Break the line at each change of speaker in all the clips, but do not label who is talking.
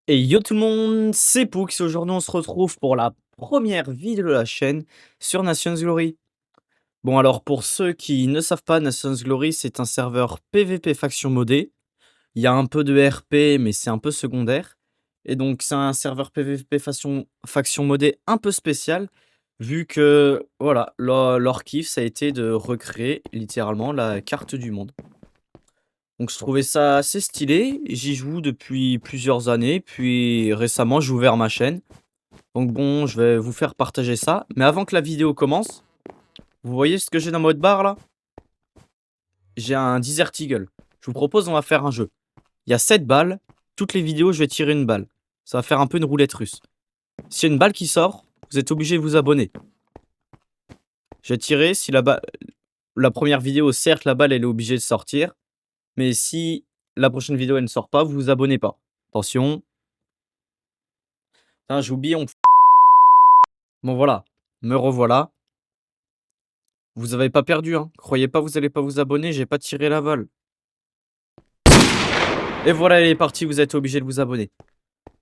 Et yo tout le monde, c'est Poux. Aujourd'hui, on se retrouve pour la première vidéo de la chaîne sur Nations Glory. Bon, alors pour ceux qui ne savent pas, Nations Glory, c'est un serveur PVP faction modé. Il y a un peu de RP, mais c'est un peu secondaire. Et donc, c'est un serveur PVP faction modé un peu spécial, vu que, voilà, leur kiff, ça a été de recréer littéralement la carte du monde. Donc je trouvais ça assez stylé, j'y joue depuis plusieurs années, puis récemment j'ai ouvert ma chaîne. Donc bon, je vais vous faire partager ça. Mais avant que la vidéo commence, vous voyez ce que j'ai dans ma barre là? J'ai un Desert Eagle. Je vous propose, on va faire un jeu. Il y a 7 balles, toutes les vidéos je vais tirer une balle. Ça va faire un peu une roulette russe. S'il y a une balle qui sort, vous êtes obligé de vous abonner. Je vais tirer, si la première vidéo, certes la balle elle est obligée de sortir. Mais si la prochaine vidéo elle ne sort pas, vous vous abonnez pas. Attention. Putain, j'ai oublié, bon voilà, me revoilà. Vous avez pas perdu, hein. Croyez pas, vous allez pas vous abonner, j'ai pas tiré la balle. Et voilà, elle est partie, vous êtes obligé de vous abonner.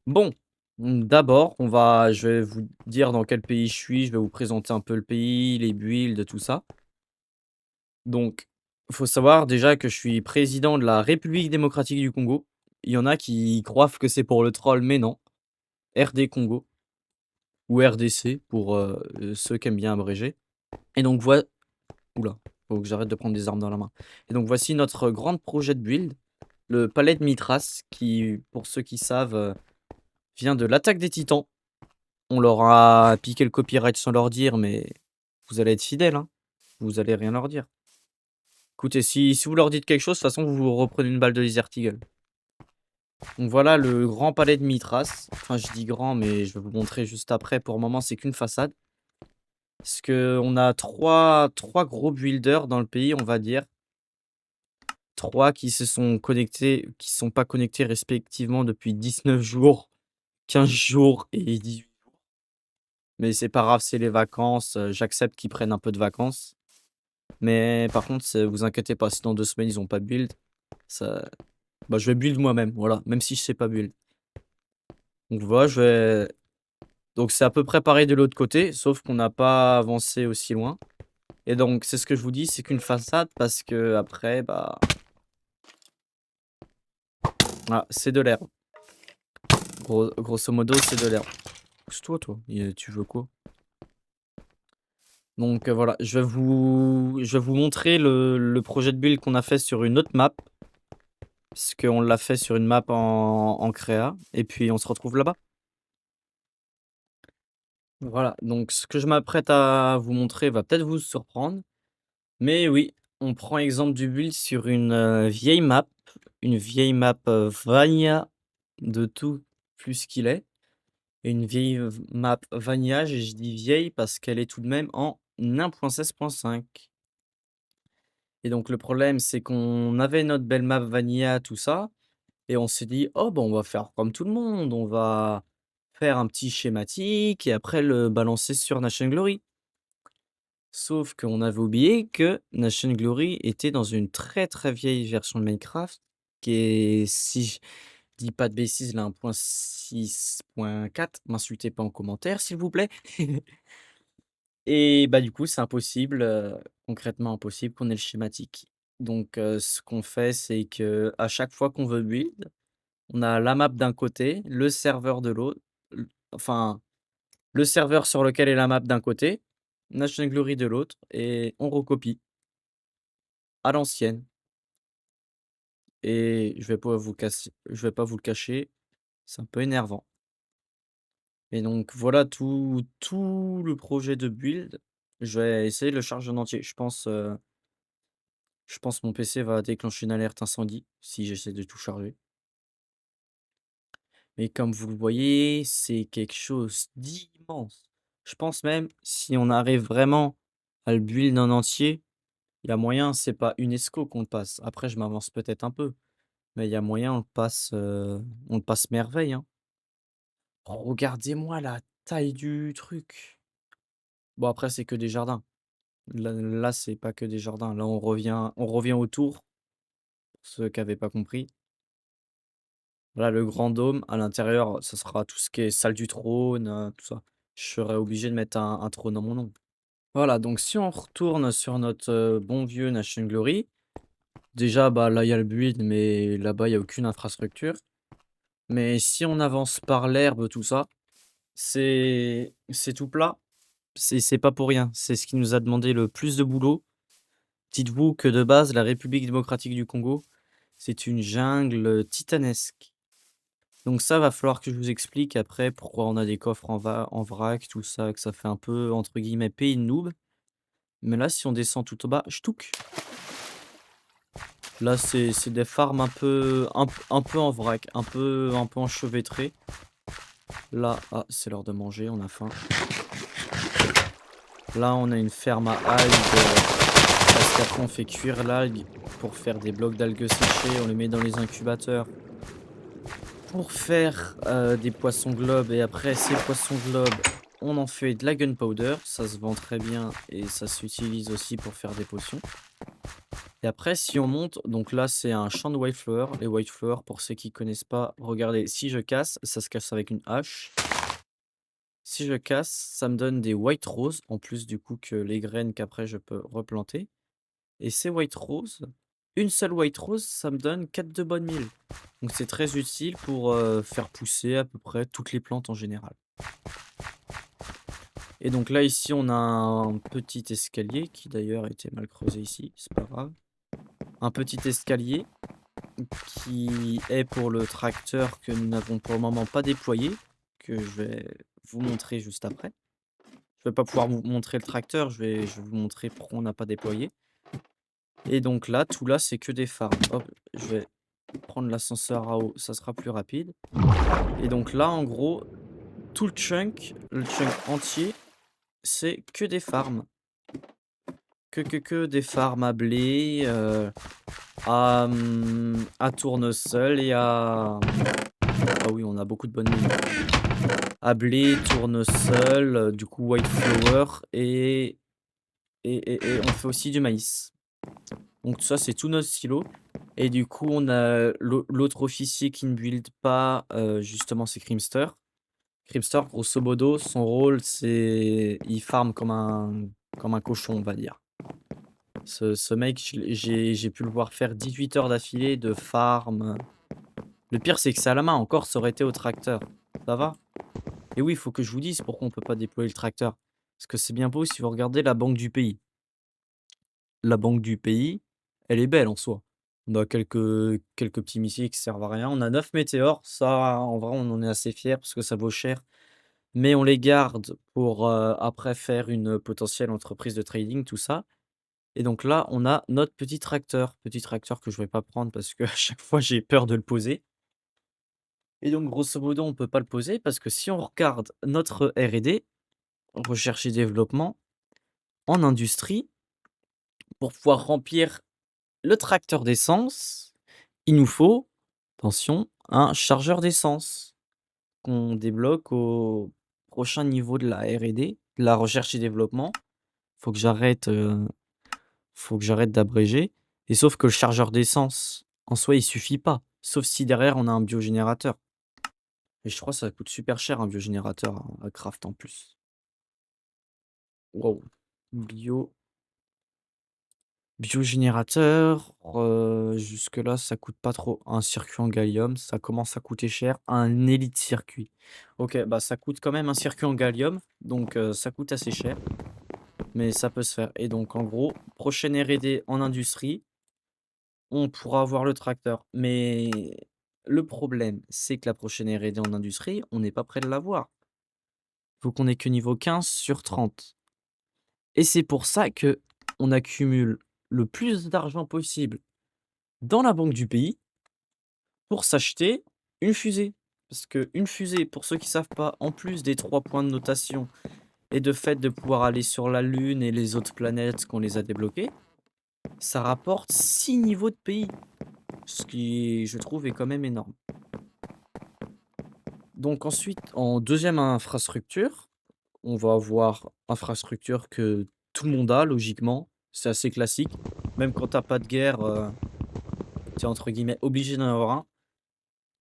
Bon, d'abord, je vais vous dire dans quel pays je suis, je vais vous présenter un peu le pays, les builds, tout ça. Donc, faut savoir déjà que je suis président de la République démocratique du Congo. Il y en a qui croient que c'est pour le troll, mais non. RD Congo ou RDC pour ceux qui aiment bien abréger. Et donc voilà. Oula, faut que j'arrête de prendre des armes dans la main. Et donc voici notre grand projet de build, le palais de Mithras, qui, pour ceux qui savent, vient de l'attaque des Titans. On leur a piqué le copyright sans leur dire, mais vous allez être fidèles, hein. Vous allez rien leur dire. Écoutez, si vous leur dites quelque chose, de toute façon, vous reprenez une balle de Desert Eagle. Donc voilà le grand palais de Mithras. Enfin, je dis grand, mais je vais vous montrer juste après. Pour le moment, c'est qu'une façade. Parce qu'on a trois gros builders dans le pays, on va dire. 3 qui se sont connectés, qui sont pas connectés respectivement depuis 19 jours, 15 jours et 18 jours. Mais c'est pas grave, c'est les vacances, j'accepte qu'ils prennent un peu de vacances. Mais par contre, vous inquiétez pas, si dans 2 semaines ils ont pas de build, ça bah, je vais build moi-même, voilà, même si je sais pas build. Donc voilà, donc c'est à peu près pareil de l'autre côté, sauf qu'on n'a pas avancé aussi loin. Et donc c'est ce que je vous dis, c'est qu'une façade parce que après bah, voilà, c'est de l'herbe. Grosso modo, c'est de l'herbe. C'est toi? Tu veux quoi? Donc voilà, je vais vous montrer le projet de build qu'on a fait sur une autre map. Parce qu'on l'a fait sur une map en créa. Et puis on se retrouve là-bas. Voilà, donc ce que je m'apprête à vous montrer va peut-être vous surprendre. Mais oui, on prend exemple du build sur une vieille map. Une vieille map Vanilla de tout plus qu'il est. Et une vieille map Vanilla, et je dis vieille parce qu'elle est tout de même en 1.16.5. Et donc le problème, c'est qu'on avait notre belle map Vanilla, tout ça, et on s'est dit: «Oh bah, on va faire comme tout le monde, on va faire un petit schématique et après le balancer sur Nation Glory». Sauf qu'on avait oublié que Nation Glory était dans une très, très vieille version de Minecraft qui est, si je dis pas de bêtises, la 1.6.4. M'insultez pas en commentaire, s'il vous plaît. Et bah, du coup, c'est impossible, concrètement impossible qu'on ait le schématique. Donc ce qu'on fait, c'est que à chaque fois qu'on veut build, on a la map d'un côté, le serveur de l'autre, enfin, le serveur sur lequel est la map d'un côté, Nation Glory de l'autre et on recopie à l'ancienne. Et je vais pas vous le cacher, c'est un peu énervant. Et donc voilà tout le projet de build. Je vais essayer de le charger en entier. Je pense mon PC va déclencher une alerte incendie si j'essaie de tout charger. Mais comme vous le voyez, c'est quelque chose d'immense. Je pense même, si on arrive vraiment à le build en entier, il y a moyen, c'est pas UNESCO qu'on le passe. Après, je m'avance peut-être un peu, mais il y a moyen, on le passe merveille, hein. Regardez-moi la taille du truc. Bon, après, c'est que des jardins. Là, c'est pas que des jardins. Là, on revient autour, pour ceux qui n'avaient pas compris. Voilà, le grand dôme, à l'intérieur, ça sera tout ce qui est salle du trône, tout ça. Je serai obligé de mettre un trône à mon nom. Voilà, donc si on retourne sur notre, bon vieux Nation Glory, déjà, bah, là, il y a le build, mais là-bas, il y a aucune infrastructure. Mais si on avance par l'herbe, tout ça, c'est tout plat. C'est pas pour rien. C'est ce qui nous a demandé le plus de boulot. Dites-vous que de base, la République démocratique du Congo, c'est une jungle, titanesque. Donc ça, va falloir que je vous explique après pourquoi on a des coffres en vrac, tout ça, que ça fait un peu, entre guillemets, «pays de noob». Mais là, si on descend tout au bas, j'touc, là, c'est des farms un peu en vrac, un peu enchevêtrées. Là, ah, c'est l'heure de manger, on a faim. Là, on a une ferme à algues, parce qu'après on fait cuire l'algue pour faire des blocs d'algues séchées, on les met dans les incubateurs pour faire, des poissons globes et après ces poissons globes, on en fait de la gunpowder, ça se vend très bien et ça s'utilise aussi pour faire des potions et après si on monte, donc là c'est un champ de white flower. Les white flower pour ceux qui connaissent pas, regardez, si je casse, ça se casse avec une hache. Si je casse, ça me donne des white roses en plus du coup que les graines qu'après je peux replanter et ces white roses, une seule white rose, ça me donne 4 de bonne mille. Donc c'est très utile pour, faire pousser à peu près toutes les plantes en général. Et donc là ici on a un petit escalier qui d'ailleurs a été mal creusé ici, c'est pas grave. Un petit escalier qui est pour le tracteur que nous n'avons pour le moment pas déployé, que je vais vous montrer juste après. Je vais pas pouvoir vous montrer le tracteur, je vais vous montrer pourquoi on n'a pas déployé. Et donc là, tout là, c'est que des farms. Hop, je vais prendre l'ascenseur à eau, ça sera plus rapide. Et donc là, en gros, tout le chunk entier, c'est que des farms. Que des farms à blé, à tournesol et ah oui, on a beaucoup de bonnes mines. À blé, tournesol, du coup white flower et on fait aussi du maïs. Donc tout ça, c'est tout notre silo et du coup, on a l'autre officier qui ne build pas, justement, c'est Crimster. Crimster, grosso modo, son rôle, c'est il farm comme un cochon, on va dire. Ce mec, j'ai pu le voir faire 18 heures d'affilée de farm. Le pire, c'est que c'est à la main, encore ça aurait été au tracteur. Ça va? Et oui, il faut que je vous dise pourquoi on peut pas déployer le tracteur. Parce que c'est bien beau si vous regardez la banque du pays. La banque du pays, elle est belle en soi. On a quelques petits missiles qui servent à rien. On a 9 météores, ça en vrai on en est assez fiers parce que ça vaut cher. Mais on les garde pour, après faire une potentielle entreprise de trading, tout ça. Et donc là, on a notre petit tracteur que je vais pas prendre parce qu'à chaque fois j'ai peur de le poser. Et donc grosso modo, on peut pas le poser parce que si on regarde notre R&D, recherche et développement, en industrie, pour pouvoir remplir le tracteur d'essence, il nous faut, attention, un chargeur d'essence qu'on débloque au prochain niveau de la R&D, de la recherche et développement. Faut que j'arrête, heu, faut que j'arrête d'abréger et sauf que le chargeur d'essence, en soi, il suffit pas, sauf si derrière on a un biogénérateur et je crois que ça coûte super cher un biogénérateur à craft en plus. Waouh! Bio Biogénérateur, jusque-là, ça coûte pas trop. Un circuit en gallium, ça commence à coûter cher. Un élite circuit. OK, bah, ça coûte quand même un circuit en gallium, donc ça coûte assez cher, mais ça peut se faire et donc en gros, prochaine R&D en industrie, on pourra avoir le tracteur. Mais le problème, c'est que la prochaine R&D en industrie, on n'est pas prêt de l'avoir. Faut qu'on ait que niveau 15 sur 30 et c'est pour ça que on accumule le plus d'argent possible dans la banque du pays pour s'acheter une fusée. Parce qu'une fusée, pour ceux qui savent pas, en plus des 3 points de notation et de fait de pouvoir aller sur la Lune et les autres planètes qu'on les a débloquées, ça rapporte 6 niveaux de pays. Ce qui, je trouve, est quand même énorme. Donc ensuite, en deuxième infrastructure, on va avoir infrastructure que tout le monde a logiquement. C'est assez classique. Même quand t'as pas de guerre, tu entre guillemets «obligé» d'en avoir un.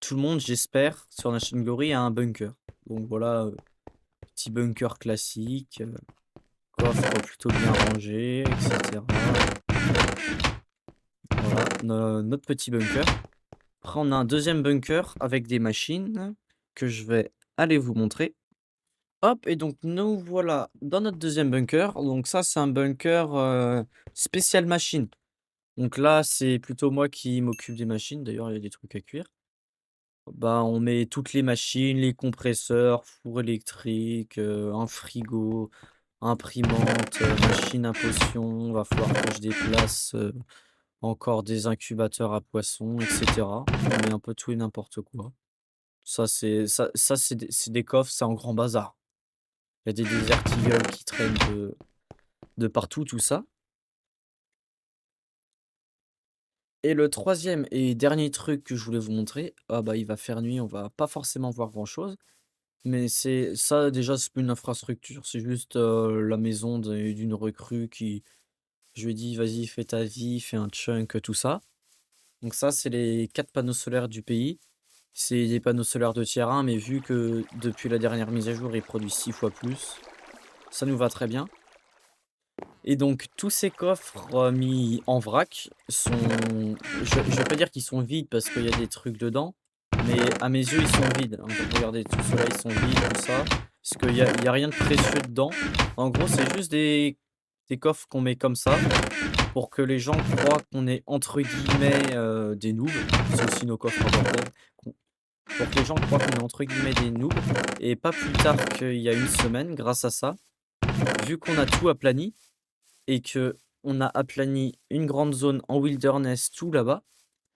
tout le monde, j'espère, sur Nation Glory a un bunker. Donc voilà, petit bunker classique, coffre plutôt bien rangé, et cetera. Voilà, notre petit bunker. Après, on a un deuxième bunker avec des machines que je vais aller vous montrer. Hop, et donc nous voilà dans notre deuxième bunker. Donc ça, c'est un bunker spécial machine. Donc là, c'est plutôt moi qui m'occupe des machines. D'ailleurs, il y a des trucs à cuire. Bah, on met toutes les machines, les compresseurs, four électrique, un frigo, imprimante, machine à potions. Va falloir que je déplace encore des incubateurs à poissons, et cetera. On met un peu tout et n'importe quoi. Ça, c'est des coffres, c'est en grand bazar. Il y a des Desert Eagle qui traînent de partout, tout ça. Et le troisième et dernier truc que je voulais vous montrer, ah bah il va faire nuit, on va pas forcément voir grand-chose, mais c'est ça déjà, c'est plus une infrastructure, c'est juste la maison d'une recrue qui, je lui ai dit, vas-y, fais ta vie, fais un chunk, tout ça. Donc ça, c'est les 4 panneaux solaires du pays. C'est des panneaux solaires de tiers 1, mais vu que depuis la dernière mise à jour, ils produisent 6 fois plus, ça nous va très bien. Et donc tous ces coffres, mis en vrac sont je vais pas dire qu'ils sont vides parce qu'il y a des trucs dedans, mais à mes yeux, ils sont vides, hein. Regardez, tout ceux-là, ils sont vides, tout ça, parce qu'il y a rien de précieux dedans. En gros, c'est juste des coffres qu'on met comme ça pour que les gens croient qu'on est entre guillemets, «des noobs». C'est aussi nos coffres à bordel. Qu'on Pour que les gens croient qu'on est entre guillemets «des noobs», et pas plus tard qu'il y a une semaine, grâce à ça, vu qu'on a tout aplani et que on a aplani une grande zone en wilderness tout là-bas,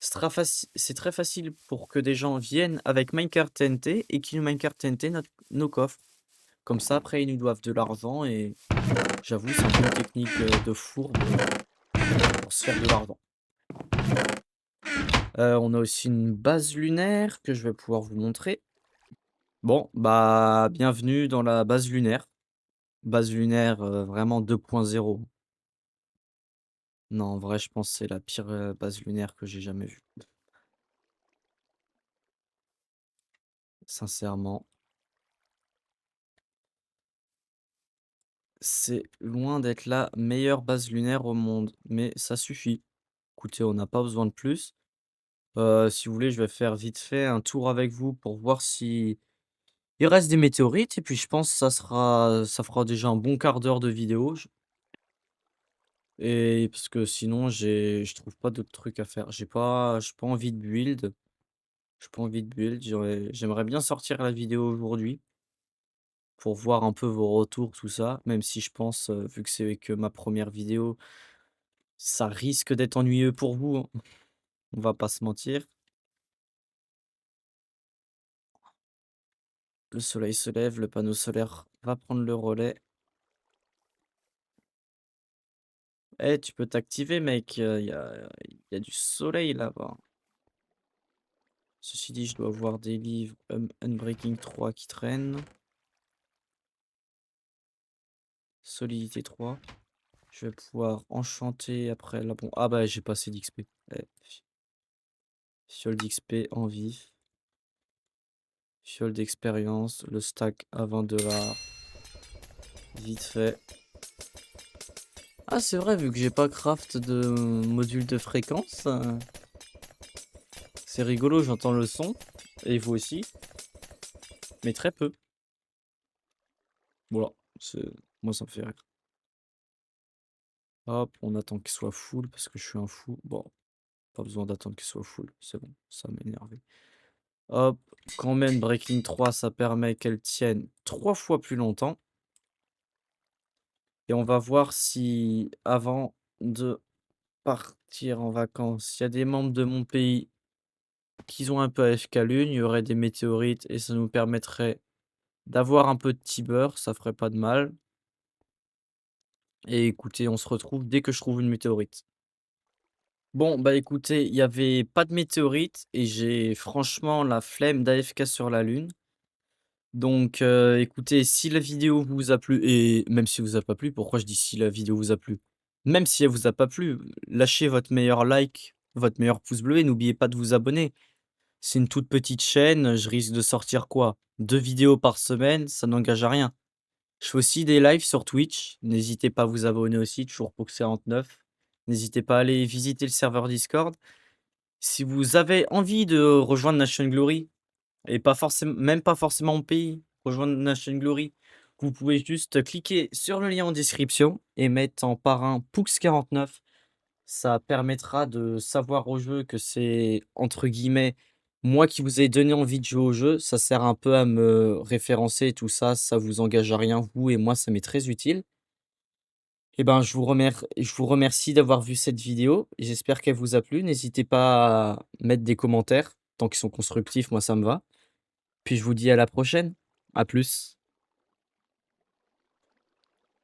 c'est très facile pour que des gens viennent avec Minecraft TNT et qu'ils nous Minecraft TNT nos coffres. Comme ça, après, ils nous doivent de l'argent et j'avoue, c'est un peu une technique, de fourbe, pour se faire de l'argent. On a aussi une base lunaire que je vais pouvoir vous montrer. Bon, bah, bienvenue dans la base lunaire. Base lunaire, vraiment 2.0. Non, en vrai, je pense que c'est la pire, base lunaire que j'ai jamais vue, sincèrement. C'est loin d'être la meilleure base lunaire au monde, mais ça suffit. Écoutez, on n'a pas besoin de plus. Si vous voulez, je vais faire vite fait un tour avec vous pour voir si il reste des météorites et puis je pense que ça fera déjà un bon quart d'heure de vidéo. Et parce que sinon je trouve pas d'autres trucs à faire. J'ai pas envie de build. J'ai pas envie de build. J'aimerais bien sortir la vidéo aujourd'hui pour voir un peu vos retours, tout ça. Même si je pense, vu que c'est que ma première vidéo, ça risque d'être ennuyeux pour vous, hein. On va pas se mentir. Le soleil se lève, le panneau solaire va prendre le relais. Eh, tu peux t'activer, mec, il y a du soleil là-bas. Ceci dit, je dois voir des livres Unbreaking 3 qui traînent. Solidité 3. Je vais pouvoir enchanter après la bon. Ah bah j'ai pas assez d'XP. Fiole d'XP en vif. Fiole d'expérience. Le stack à 20 $. Vite fait. Ah c'est vrai, vu que j'ai pas craft de module de fréquence, c'est rigolo, j'entends le son. Et vous aussi. Mais très peu. Voilà. Moi ça me fait rire. Hop, on attend qu'il soit full parce que je suis un fou. Bon, pas besoin d'attendre qu'il soit full. C'est bon, ça m'énerve. Hop, quand même Breaking 3, ça permet qu'elle tienne 3 fois plus longtemps. Et on va voir si, avant de partir en vacances, il y a des membres de mon pays qui ont un peu AFK Lune, il y aurait des météorites et ça nous permettrait d'avoir un peu de Tiber, ça ferait pas de mal. Et écoutez, on se retrouve dès que je trouve une météorite. Bon, bah écoutez, il y avait pas de météorite et j'ai franchement la flemme d'AFK sur la Lune. Donc, écoutez, si la vidéo vous a plu et même si elle vous a pas plu, pourquoi je dis si la vidéo vous a plu? Même si elle vous a pas plu, lâchez votre meilleur like, votre meilleur pouce bleu et n'oubliez pas de vous abonner. C'est une toute petite chaîne, je risque de sortir quoi? 2 vidéos par semaine, ça n'engage à rien. Je fais aussi des lives sur Twitch, n'hésitez pas à vous abonner aussi, toujours Pox49. N'hésitez pas à aller visiter le serveur Discord. Si vous avez envie de rejoindre Nation Glory et pas forcément même pas forcément mon pays, rejoindre Nation Glory, vous pouvez juste cliquer sur le lien en description et mettre en parrain Poux49. Ça permettra de savoir au jeu que c'est, entre guillemets, «moi qui vous ai donné envie de jouer au jeu». Ça sert un peu à me référencer et tout ça, ça vous engage à rien, vous et moi, ça m'est très utile. Et ben, je vous remercie d'avoir vu cette vidéo et j'espère qu'elle vous a plu. N'hésitez pas à mettre des commentaires, tant qu'ils sont constructifs, moi ça me va. Puis je vous dis à la prochaine. À plus.